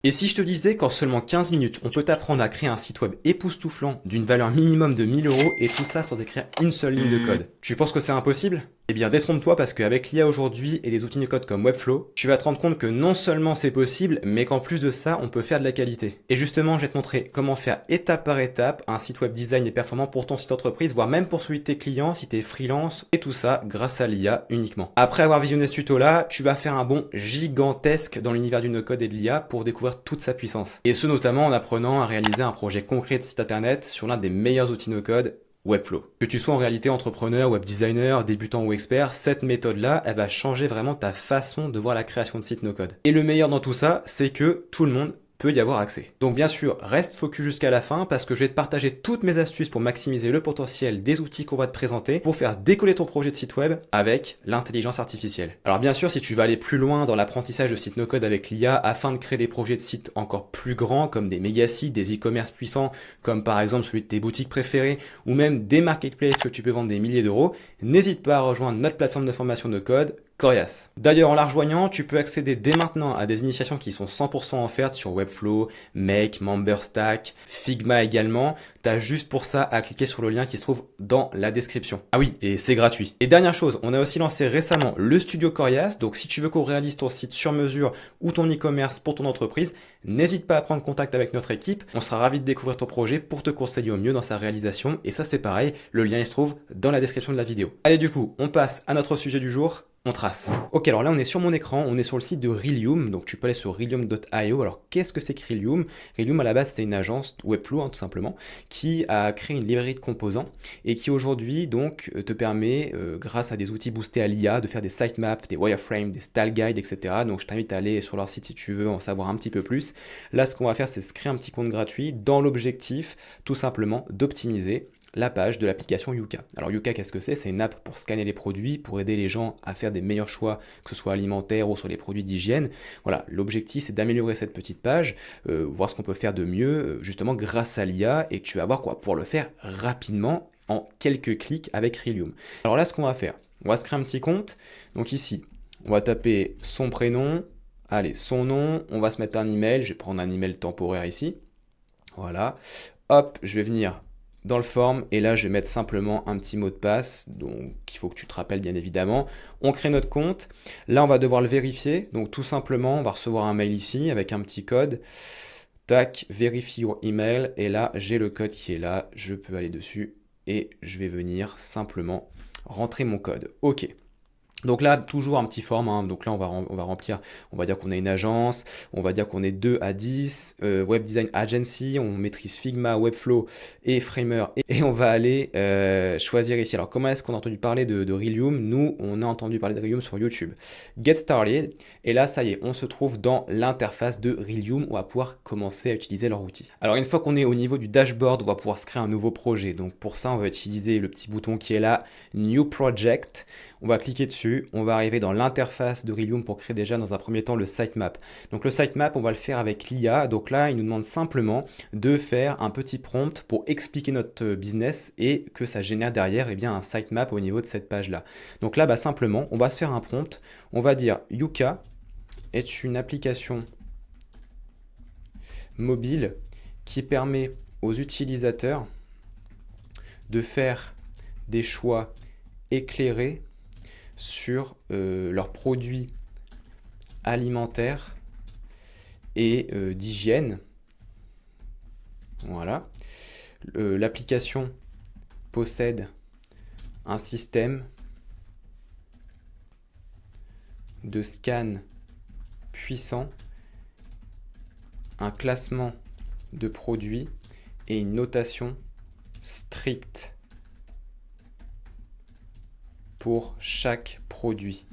Et si je te disais qu'en seulement 15 minutes, on peut t'apprendre à créer un site web époustouflant d'une valeur minimum de 1000 euros et tout ça sans écrire une seule ligne de code? Tu penses que c'est impossible? Eh bien, détrompe-toi parce qu'avec l'IA aujourd'hui et des outils de code comme Webflow, tu vas te rendre compte que non seulement c'est possible, mais qu'en plus de ça, on peut faire de la qualité. Et justement, je vais te montrer comment faire étape par étape un site web design et performant pour ton site entreprise, voire même pour celui de tes clients si t'es freelance, et tout ça grâce à l'IA uniquement. Après avoir visionné ce tuto-là, tu vas faire un bond gigantesque dans l'univers du no-code et de l'IA pour découvrir toute sa puissance. Et ce notamment en apprenant à réaliser un projet concret de site internet sur l'un des meilleurs outils no-code, Webflow. Que tu sois en réalité entrepreneur, web designer, débutant ou expert, cette méthode-là, elle va changer vraiment ta façon de voir la création de sites no-code. Et le meilleur dans tout ça, c'est que tout le monde peut y avoir accès. Donc bien sûr, reste focus jusqu'à la fin parce que je vais te partager toutes mes astuces pour maximiser le potentiel des outils qu'on va te présenter pour faire décoller ton projet de site web avec l'intelligence artificielle. Alors bien sûr, si tu vas aller plus loin dans l'apprentissage de sites no-code avec l'IA afin de créer des projets de sites encore plus grands comme des méga sites, des e-commerce puissants comme par exemple celui de tes boutiques préférées ou même des marketplaces que tu peux vendre des milliers d'euros, n'hésite pas à rejoindre notre plateforme de formation no-code, Corias. D'ailleurs, en la rejoignant, tu peux accéder dès maintenant à des initiations qui sont 100% offertes sur Webflow, Make, MemberStack, Figma également. T'as juste pour ça à cliquer sur le lien qui se trouve dans la description. Ah oui, et c'est gratuit. Et dernière chose, on a aussi lancé récemment le studio Corias. Donc si tu veux qu'on réalise ton site sur mesure ou ton e-commerce pour ton entreprise, n'hésite pas à prendre contact avec notre équipe. On sera ravis de découvrir ton projet pour te conseiller au mieux dans sa réalisation. Et ça, c'est pareil. Le lien il se trouve dans la description de la vidéo. Allez, du coup, on passe à notre sujet du jour. On trace. Ok, alors là on est sur mon écran, on est sur le site de Rilium, donc tu peux aller sur rilium.io. Alors qu'est-ce que c'est que Rilium? Rilium à la base c'est une agence Webflow tout simplement, qui a créé une librairie de composants et qui aujourd'hui donc te permet, grâce à des outils boostés à l'IA, de faire des sitemaps, des wireframes, des style guides, etc. Donc je t'invite à aller sur leur site si tu veux en savoir un petit peu plus. Là ce qu'on va faire c'est se créer un petit compte gratuit dans l'objectif tout simplement d'optimiser la page de l'application Yuka. Alors Yuka, qu'est-ce que c'est? C'est une app pour scanner les produits, pour aider les gens à faire des meilleurs choix, que ce soit alimentaires ou sur les produits d'hygiène. Voilà, l'objectif c'est d'améliorer cette petite page, voir ce qu'on peut faire de mieux, justement grâce à l'IA, et tu vas voir quoi, pour le faire rapidement, en quelques clics avec Rilium. Alors là, ce qu'on va faire, on va se créer un petit compte. Donc ici, on va taper son prénom, allez, son nom, on va se mettre un email, je vais prendre un email temporaire ici. Voilà, hop, je vais venir dans le form et là je vais mettre simplement un petit mot de passe, donc il faut que tu te rappelles bien évidemment. On crée notre compte, là on va devoir le vérifier, donc tout simplement on va recevoir un mail ici avec un petit code, tac, vérifie your email, et là j'ai le code qui est là, je peux aller dessus et je vais venir simplement rentrer mon code. Ok. Donc là, toujours un petit form, hein. Donc là, on va remplir, on va dire qu'on est une agence, on va dire qu'on est 2 à 10, Web Design Agency, on maîtrise Figma, Webflow et Framer, et on va aller choisir ici. Alors, comment est-ce qu'on a entendu parler de Rilium? Nous, on a entendu parler de Rilium sur YouTube. Get Started, et là, ça y est, on se trouve dans l'interface de Rilium, on va pouvoir commencer à utiliser leur outil. Alors, une fois qu'on est au niveau du dashboard, on va pouvoir se créer un nouveau projet. Donc, pour ça, on va utiliser le petit bouton qui est là, New Project. On va cliquer dessus, on va arriver dans l'interface de Rilium pour créer déjà dans un premier temps le sitemap. Donc le sitemap, on va le faire avec l'IA. Donc là, il nous demande simplement de faire un petit prompt pour expliquer notre business et que ça génère derrière eh bien, un sitemap au niveau de cette page-là. Donc là, simplement, on va se faire un prompt. On va dire Yuka est une application mobile qui permet aux utilisateurs de faire des choix éclairés sur leurs produits alimentaires et d'hygiène. Voilà. L'application possède un système de scan puissant, un classement de produits et une notation stricte pour chaque produit.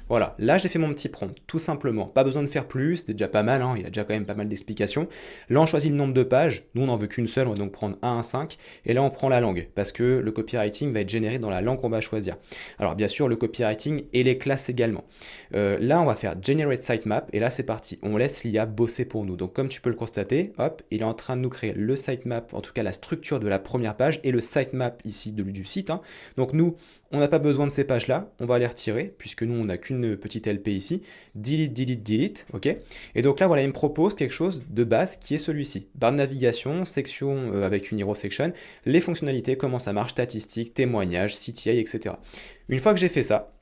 Voilà, là j'ai fait mon petit prompt, tout simplement. Pas besoin de faire plus, c'est déjà pas mal, hein, il y a déjà quand même pas mal d'explications. Là on choisit le nombre de pages, nous on n'en veut qu'une seule, on va donc prendre 1 à 5, et là on prend la langue, parce que le copywriting va être généré dans la langue qu'on va choisir. Alors bien sûr le copywriting et les classes également. Là on va faire Generate Sitemap, et là c'est parti, on laisse l'IA bosser pour nous. Donc comme tu peux le constater, hop, il est en train de nous créer le sitemap, en tout cas la structure de la première page, et le sitemap ici du site. Hein. Donc nous, On n'a pas besoin de ces pages-là, on va les retirer, puisque nous, on n'a qu'une petite LP ici. Delete, delete, delete, ok. Et donc là, voilà, il me propose quelque chose de base qui est celui-ci. Barre de navigation, section avec une hero section, les fonctionnalités, comment ça marche, statistiques, témoignages, CTI, etc. Une fois que j'ai fait ça,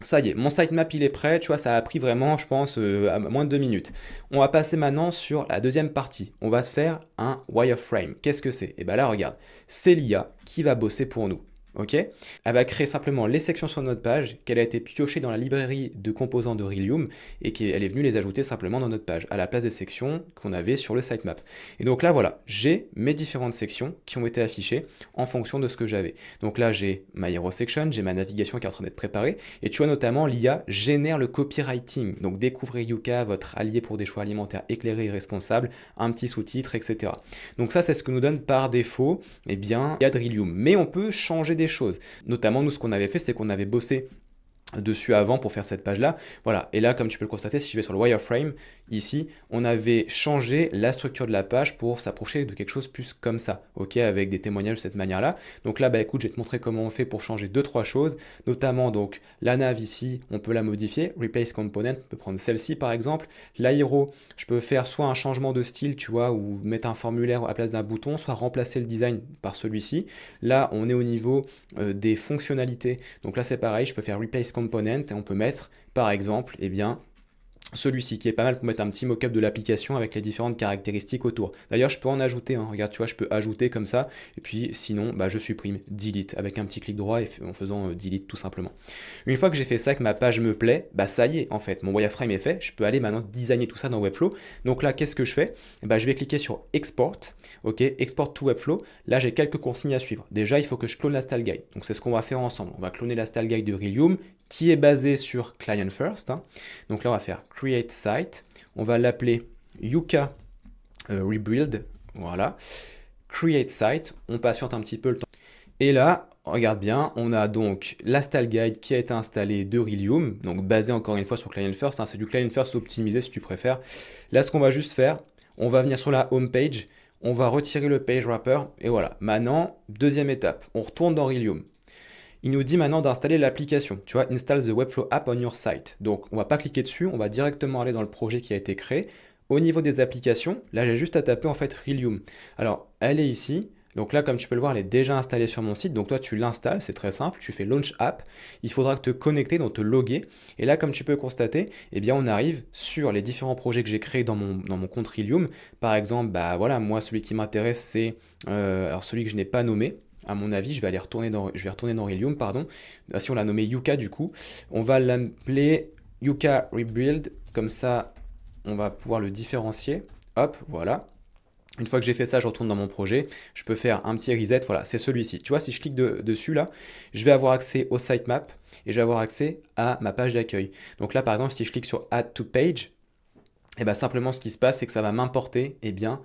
ça y est, mon sitemap il est prêt, tu vois, ça a pris vraiment, je pense, à moins de 2 minutes. On va passer maintenant sur la deuxième partie. On va se faire un wireframe. Qu'est-ce que c'est? Et bien là, regarde, c'est l'IA qui va bosser pour nous. Ok. Elle va créer simplement les sections sur notre page, qu'elle a été piochée dans la librairie de composants de Rhelium et qu'elle est venue les ajouter simplement dans notre page, à la place des sections qu'on avait sur le sitemap. Et donc là, voilà, j'ai mes différentes sections qui ont été affichées en fonction de ce que j'avais. Donc là, j'ai ma hero section, j'ai ma navigation qui est en train d'être préparée, et tu vois notamment l'IA génère le copywriting. Donc découvrez Yuka, votre allié pour des choix alimentaires éclairés et responsables, un petit sous-titre, etc. Donc ça, c'est ce que nous donne par défaut, eh bien, il y a Rhelium. Mais on peut changer des choses. Notamment, nous, ce qu'on avait fait, c'est qu'on avait bossé dessus avant pour faire cette page là, voilà, et là comme tu peux le constater, si je vais sur le wireframe ici, on avait changé la structure de la page pour s'approcher de quelque chose plus comme ça, ok, avec des témoignages de cette manière là. Donc là, bah écoute, je vais te montrer comment on fait pour changer 2-3 choses, notamment donc la nav ici, on peut la modifier, replace component, on peut prendre celle-ci par exemple, l'aéro, je peux faire soit un changement de style, tu vois, ou mettre un formulaire à la place d'un bouton, soit remplacer le design par celui-ci. Là on est au niveau des fonctionnalités, donc là c'est pareil, je peux faire replace component et on peut mettre par exemple, eh bien, celui-ci qui est pas mal pour mettre un petit mock-up de l'application avec les différentes caractéristiques autour. D'ailleurs, je peux en ajouter, hein. Regarde, tu vois, je peux ajouter comme ça, et puis sinon, bah, je supprime, delete, avec un petit clic droit et en faisant delete tout simplement. Une fois que j'ai fait ça, que ma page me plaît, bah ça y est, en fait, mon wireframe est fait, je peux aller maintenant designer tout ça dans Webflow. Donc là, qu'est-ce que je fais? Bah, je vais cliquer sur Export, ok, Export to Webflow. Là, j'ai quelques consignes à suivre. Déjà, il faut que je clone la style guide. Donc c'est ce qu'on va faire ensemble. On va cloner la style guide de Rhelium, qui est basée sur Client First, hein. Donc là, on va faire Create Site. On va l'appeler Yuka Rebuild. Voilà. Create Site. On patiente un petit peu le temps. Et là, regarde bien, on a donc la style guide qui a été installée de Rhelium, donc basée encore une fois sur Client First, hein, c'est du Client First optimisé si tu préfères. Là, ce qu'on va juste faire, on va venir sur la home page, on va retirer le page wrapper, et voilà. Maintenant, deuxième étape, on retourne dans Rhelium. Il nous dit maintenant d'installer l'application, tu vois, install the Webflow app on your site. Donc, on va pas cliquer dessus, on va directement aller dans le projet qui a été créé. Au niveau des applications, là, j'ai juste à taper en fait Rhelium. Alors, elle est ici. Donc là, comme tu peux le voir, elle est déjà installée sur mon site. Donc toi, tu l'installes, c'est très simple. Tu fais Launch App. Il faudra te connecter, donc te loguer. Et là, comme tu peux constater, eh bien, on arrive sur les différents projets que j'ai créés dans mon compte Rhelium. Par exemple, bah voilà, moi, celui qui m'intéresse, c'est alors celui que je n'ai pas nommé. À mon avis, je vais retourner dans Rhelium, pardon. Si on l'a nommé Yuka, du coup, on va l'appeler Yuka Rebuild. Comme ça, on va pouvoir le différencier. Hop, voilà. Une fois que j'ai fait ça, je retourne dans mon projet. Je peux faire un petit reset. Voilà, c'est celui-ci. Tu vois, si je clique dessus là, je vais avoir accès au sitemap et je vais avoir accès à ma page d'accueil. Donc là, par exemple, si je clique sur Add to Page, et bien simplement ce qui se passe, c'est que ça va m'importer, eh bien,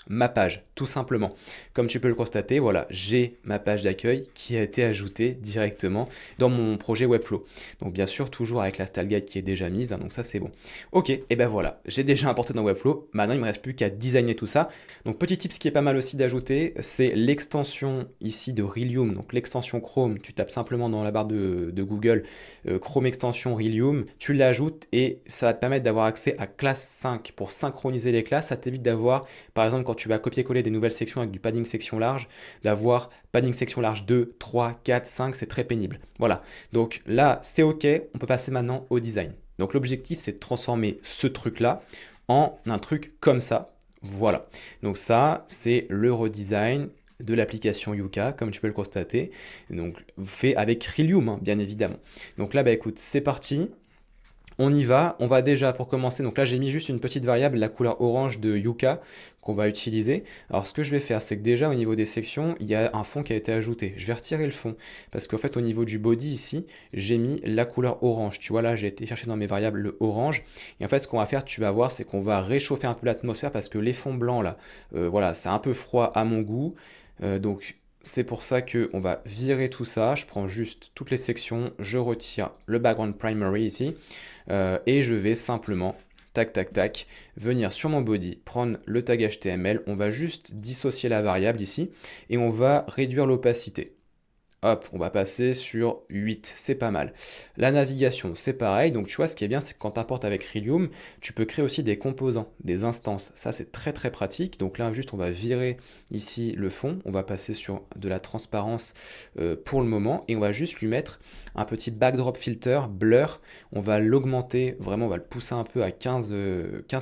ma page, tout simplement. Comme tu peux le constater, voilà, j'ai ma page d'accueil qui a été ajoutée directement dans mon projet Webflow. Donc bien sûr, toujours avec la style guide qui est déjà mise, hein, donc ça c'est bon. Ok, et ben voilà, j'ai déjà importé dans Webflow, maintenant il ne me reste plus qu'à designer tout ça. Donc petit tip, ce qui est pas mal aussi d'ajouter, c'est l'extension ici de Rhelium, donc l'extension Chrome, tu tapes simplement dans la barre de Google Chrome extension Rhelium, tu l'ajoutes et ça va te permettre d'avoir accès à classe 5 pour synchroniser les classes. Ça t'évite d'avoir, par exemple, quand tu vas copier-coller des nouvelles sections avec du padding section large, d'avoir padding section large 2, 3, 4, 5, c'est très pénible. Voilà, donc là c'est ok, on peut passer maintenant au design. Donc l'objectif c'est de transformer ce truc-là en un truc comme ça. Voilà, donc ça c'est le redesign de l'application Yuka, comme tu peux le constater, donc fait avec Rhelium, hein, bien évidemment. Donc là, bah écoute, c'est parti. On y va, on va déjà pour commencer, donc là j'ai mis juste une petite variable, la couleur orange de Yuka qu'on va utiliser. Alors ce que je vais faire, c'est que déjà au niveau des sections, il y a un fond qui a été ajouté. Je vais retirer le fond, parce qu'en fait au niveau du body ici, j'ai mis la couleur orange. Tu vois là, j'ai été chercher dans mes variables le orange. Et en fait ce qu'on va faire, tu vas voir, c'est qu'on va réchauffer un peu l'atmosphère, parce que les fonds blancs là, voilà, c'est un peu froid à mon goût. Donc c'est pour ça qu'on va virer tout ça. Je prends juste toutes les sections, je retire le background primary ici, et je vais simplement, tac tac tac, venir sur mon body, prendre le tag HTML, on va juste dissocier la variable ici, et on va réduire l'opacité. Hop, on va passer sur 8, c'est pas mal. La navigation, c'est pareil. Donc tu vois, ce qui est bien, c'est que quand tu importes avec Rhelium, tu peux créer aussi des composants, des instances. Ça, c'est très très pratique. Donc là, juste, on va virer ici le fond. On va passer sur de la transparence pour le moment. Et on va juste lui mettre un petit backdrop filter, blur. On va l'augmenter, vraiment, on va le pousser un peu à 15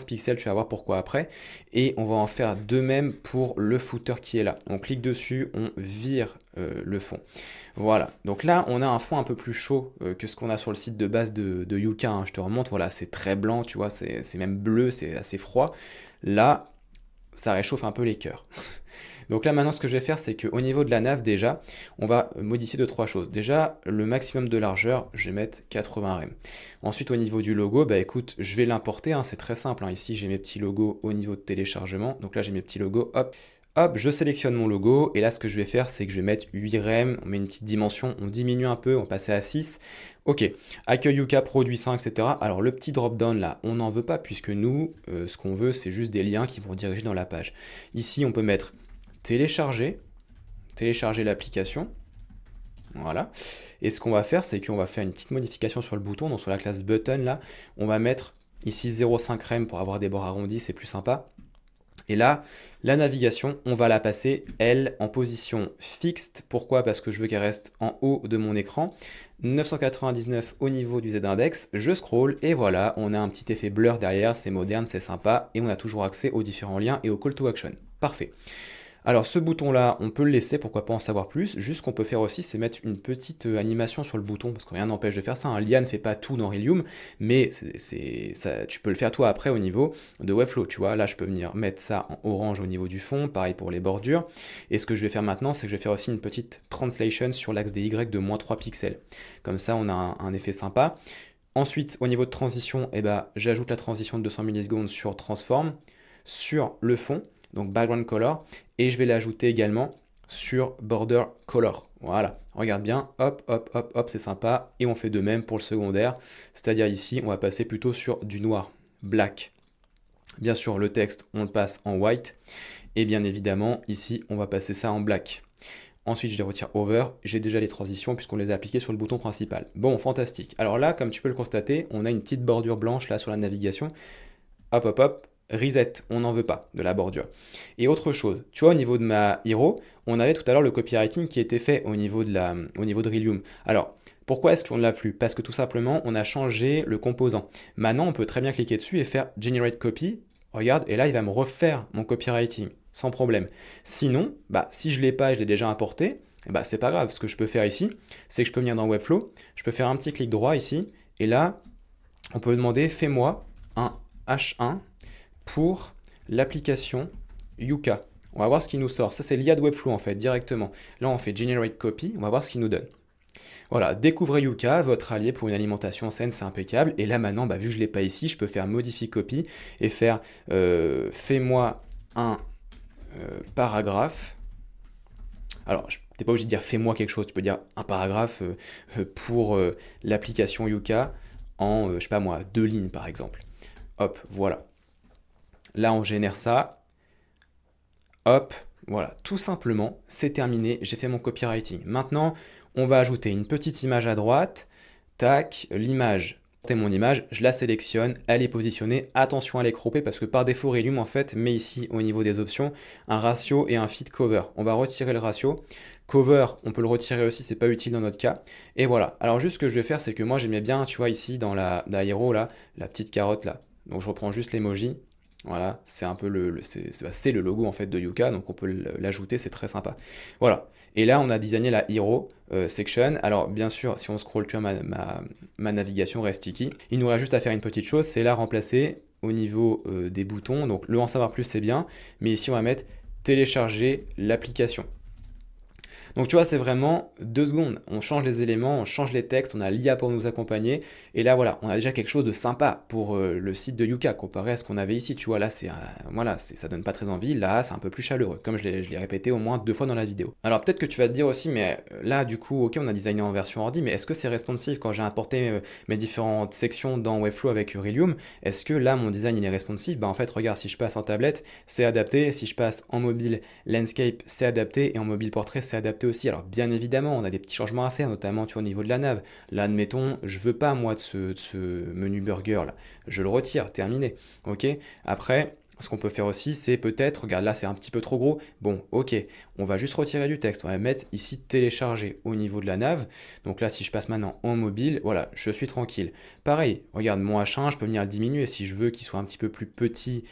pixels. Tu vas voir pourquoi après. Et on va en faire de même pour le footer qui est là. On clique dessus, on vire le fond. Voilà, donc là on a un fond un peu plus chaud que ce qu'on a sur le site de base de Yuka, hein. Je te remonte, voilà, c'est très blanc, tu vois, c'est même bleu, c'est assez froid. Là, ça réchauffe un peu les cœurs. Donc là maintenant ce que je vais faire, c'est qu'au niveau de la nav déjà, on va modifier deux trois choses. Déjà, le maximum de largeur, je vais mettre 80 rem. Ensuite au niveau du logo, bah écoute, je vais l'importer, hein, c'est très simple, hein. Ici j'ai mes petits logos au niveau de téléchargement, donc là j'ai mes petits logos, hop. Hop, je sélectionne mon logo, et là ce que je vais faire, c'est que je vais mettre 8 rem, on met une petite dimension, on diminue un peu, on passe à 6. Ok, accueil Yuka, produit 100, etc. Alors le petit drop-down là, on n'en veut pas, puisque nous, ce qu'on veut, c'est juste des liens qui vont diriger dans la page. Ici, on peut mettre télécharger, télécharger l'application. Voilà. Et ce qu'on va faire, c'est qu'on va faire une petite modification sur le bouton, donc sur la classe button là, on va mettre ici 0,5 rem pour avoir des bords arrondis, c'est plus sympa. Et là, la navigation, on va la passer, elle, en position fixed. Pourquoi? Parce que je veux qu'elle reste en haut de mon écran. 999 au niveau du Z-index, je scroll et voilà, on a un petit effet blur derrière, c'est moderne, c'est sympa, et on a toujours accès aux différents liens et au call to action. Parfait. Alors ce bouton-là, on peut le laisser, pourquoi pas en savoir plus. Juste ce qu'on peut faire aussi, c'est mettre une petite animation sur le bouton, parce que rien n'empêche de faire ça. Un Lia ne fait pas tout dans Rhelium, mais ça, tu peux le faire toi après au niveau de Webflow. Tu vois, là je peux venir mettre ça en orange au niveau du fond, pareil pour les bordures. Et ce que je vais faire maintenant, c'est que je vais faire aussi une petite translation sur l'axe des Y de moins 3 pixels. Comme ça, on a un effet sympa. Ensuite, au niveau de transition, eh ben, j'ajoute la transition de 200 millisecondes sur Transform, sur le fond, donc Background Color, et je vais l'ajouter également sur Border Color. Voilà, regarde bien, hop, hop, hop, hop, c'est sympa, et on fait de même pour le secondaire, c'est-à-dire ici, on va passer plutôt sur du noir, black. Bien sûr, le texte, on le passe en white, et bien évidemment, ici, on va passer ça en black. Ensuite, je les retire over. J'ai déjà les transitions puisqu'on les a appliquées sur le bouton principal. Bon, fantastique. Alors là, comme tu peux le constater, on a une petite bordure blanche là sur la navigation. Hop, hop, hop. Reset, on n'en veut pas de la bordure. Et autre chose, tu vois, au niveau de ma hero, on avait tout à l'heure le copywriting qui était fait au niveau de Rhelium. Alors, pourquoi est-ce qu'on ne l'a plus? Parce que tout simplement, on a changé le composant. Maintenant, on peut très bien cliquer dessus et faire Generate Copy. Regarde, et là, il va me refaire mon copywriting sans problème. Sinon, bah, si je ne l'ai pas et je l'ai déjà importé, bah, c'est pas grave. Ce que je peux faire ici, c'est que je peux venir dans Webflow, je peux faire un petit clic droit ici, et là, on peut demander fais-moi un H1 pour l'application Yuka. On va voir ce qu'il nous sort. Ça, c'est l'IA de Webflow en fait, directement. Là, on fait Generate Copy, on va voir ce qu'il nous donne. Voilà, découvrez Yuka, votre allié pour une alimentation saine, c'est impeccable. Et là maintenant, bah, vu que je ne l'ai pas ici, je peux faire Modify Copy et faire fais-moi un paragraphe. Alors, tu n'es pas obligé de dire fais-moi quelque chose, tu peux dire un paragraphe pour l'application Yuka en, je sais pas moi, 2 lignes par exemple. Hop, voilà. Là, on génère ça. Hop, voilà, tout simplement, c'est terminé, j'ai fait mon copywriting. Maintenant, on va ajouter une petite image à droite. Tac, l'image. C'est mon image, je la sélectionne, elle est positionnée. Attention à les cropper parce que par défaut, Rhelium en fait met ici au niveau des options un ratio et un fit cover. On va retirer le ratio. Cover, on peut le retirer aussi, c'est pas utile dans notre cas. Et voilà. Alors juste ce que je vais faire, c'est que moi j'aimais bien, tu vois ici dans la hero là, la petite carotte là. Donc je reprends juste l'emoji. Voilà, c'est un peu c'est le logo en fait de Yuka, donc on peut l'ajouter, c'est très sympa. Voilà. Et là, on a designé la Hero section. Alors, bien sûr, si on scroll, tu vois, ma navigation reste sticky. Il nous reste juste à faire une petite chose, c'est la remplacer au niveau des boutons. Donc, le en savoir plus, c'est bien. Mais ici, on va mettre télécharger l'application. Donc tu vois, c'est vraiment 2 secondes. On change les éléments, on change les textes, on a l'IA pour nous accompagner. Et là, voilà, on a déjà quelque chose de sympa pour le site de Yuka comparé à ce qu'on avait ici. Tu vois, là, ça donne pas très envie. Là, c'est un peu plus chaleureux, comme je l'ai répété au moins 2 fois dans la vidéo. Alors peut-être que tu vas te dire aussi, mais là, du coup, ok, on a designé en version ordi, mais est-ce que c'est responsive quand j'ai importé mes différentes sections dans Webflow avec Rhelium? Est-ce que là, mon design, il est responsive? Bah en fait, regarde, si je passe en tablette, c'est adapté. Si je passe en mobile landscape, c'est adapté. Et en mobile portrait, c'est adapté aussi. Alors bien évidemment, on a des petits changements à faire, notamment tu vois, au niveau de la nav. Là, admettons, je veux pas moi de ce menu burger là. Je le retire, terminé. Ok. Après, ce qu'on peut faire aussi, c'est peut-être, regarde là, c'est un petit peu trop gros. Bon, ok, on va juste retirer du texte. On va mettre ici télécharger au niveau de la nav. Donc là, si je passe maintenant en mobile, voilà, je suis tranquille. Pareil, regarde, mon H1, je peux venir le diminuer. Si je veux qu'il soit un petit peu plus petit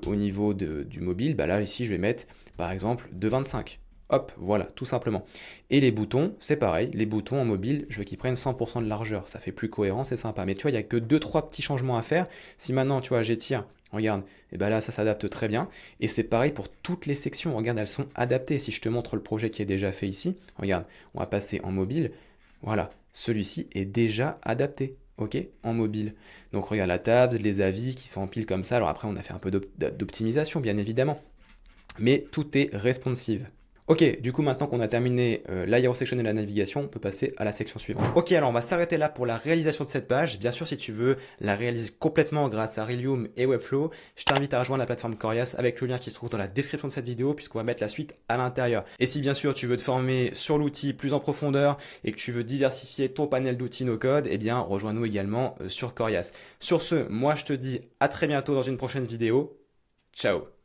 au niveau du mobile, bah là, ici, je vais mettre, par exemple, de 25. Hop, voilà, tout simplement. Et les boutons, c'est pareil, les boutons en mobile, je veux qu'ils prennent 100% de largeur, ça fait plus cohérent, c'est sympa. Mais tu vois, il n'y a que deux trois petits changements à faire. Si maintenant, tu vois, j'étire, regarde, et ben là, ça s'adapte très bien. Et c'est pareil pour toutes les sections, regarde, elles sont adaptées. Si je te montre le projet qui est déjà fait ici, regarde, on va passer en mobile, voilà, celui-ci est déjà adapté. Ok, en mobile. Donc regarde la table, les avis qui s'empilent comme ça. Alors après, on a fait un peu d'optimisation, bien évidemment. Mais tout est responsive. Ok, du coup maintenant qu'on a terminé l'hero section et la navigation, on peut passer à la section suivante. Ok, alors on va s'arrêter là pour la réalisation de cette page. Bien sûr, si tu veux la réaliser complètement grâce à Rilium et Webflow, je t'invite à rejoindre la plateforme Corias avec le lien qui se trouve dans la description de cette vidéo puisqu'on va mettre la suite à l'intérieur. Et si bien sûr tu veux te former sur l'outil plus en profondeur et que tu veux diversifier ton panel d'outils no-code, eh bien rejoins-nous également sur Corias. Sur ce, moi je te dis à très bientôt dans une prochaine vidéo. Ciao!